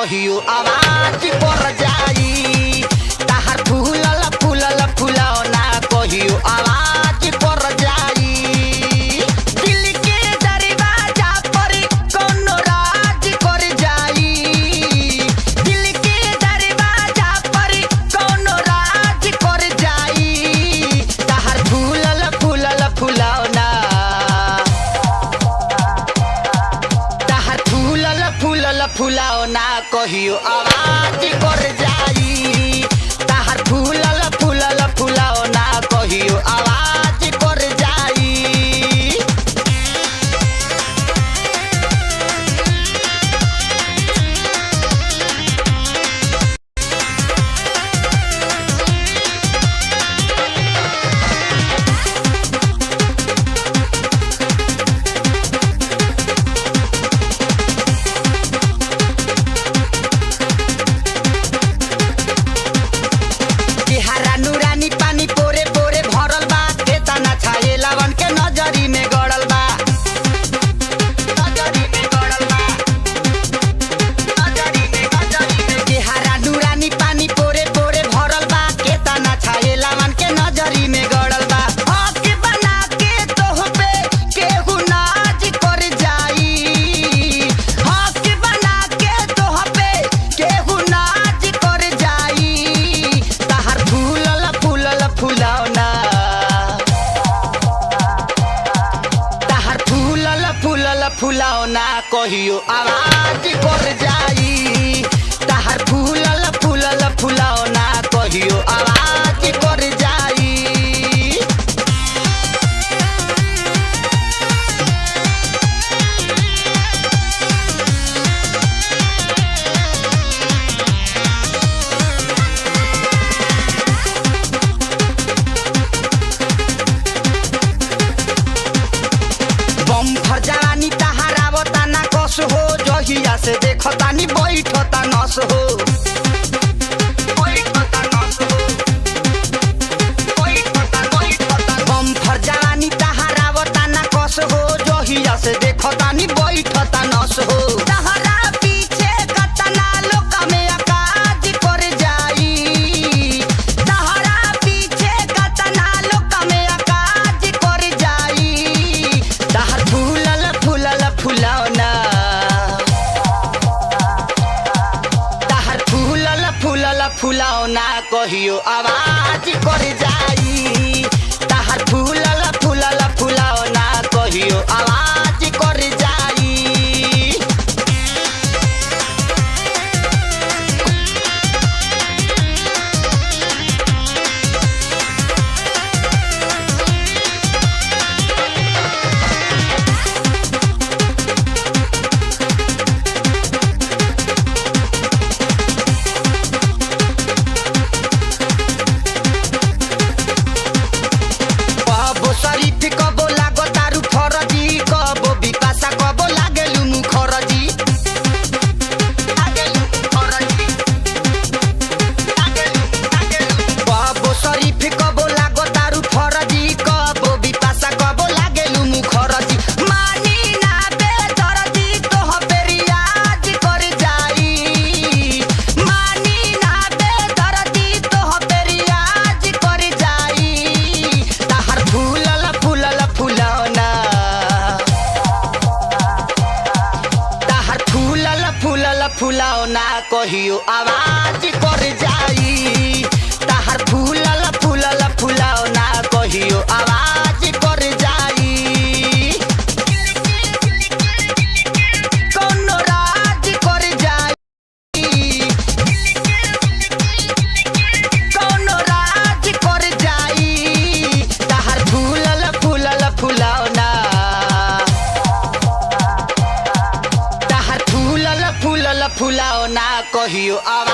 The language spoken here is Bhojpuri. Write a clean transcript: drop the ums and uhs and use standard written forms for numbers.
कहियो आवाज पर जाई। ताहर फूलल फूलल फुलौना कहियो आवाज पर जाई। दिल के दरवाजा पर कोनो राज कर जाई। दिल के दरवाजा पर कोनो राज कर जाई। ताहर फूलल फूलल फुलौना फुलौना कहियो आवाज कर जाई। ताहर फूलल फूलल फुलौना कहियो आवाज कर जाई। फुलौना कहियो आवाज कर जाई। ताहर फूलल फूलल फुलौना कहियो आवाज कर जाई। जवानी ताहर आवता ना कस हो। जहिया से देखतानी बैठता नस हो। बम्फर जवानी ताहर आवता ना कस हो। जहिया से देखतानी बैठता नस हो। तहरा पीछे कतना लोक में आकाज कर जाई। तहरा पीछे कतना लोक में आकाज कर जाई। ताहर फूलल फूलल फुलौना ताहर फूलल फूलल फुलौना कहियो आवाज कर जाई। ताहर फूलल फूलल फुलौना कहियो आवाज कर जाई। कबो लागो तारू फरजी। कबो बिपाशा कबो लागेलु मुखरजी। कबो शरीफ कबो लागो तारू फरजी। कबो बिपाशा कबो लागेलु मुखरजी। मानी ना बेदर्दी तोह पे रियाज कर जाई। मानी ना बेदर्दी तोह पे रियाज कर जाई। ताहर फूलल फूलल फुलौना ताहर फूलल फूलल फुलौना कहियो आवाज कर जाई। ताहर फूलल फूलल फुलौना कहियो आवाज कर जाई। कोनो राज कर जाई। कोनो राज कर जाई। ताहर फूलल फूलल फुलौना ताहर फूलल फूलल फुलौना कहियो आवाज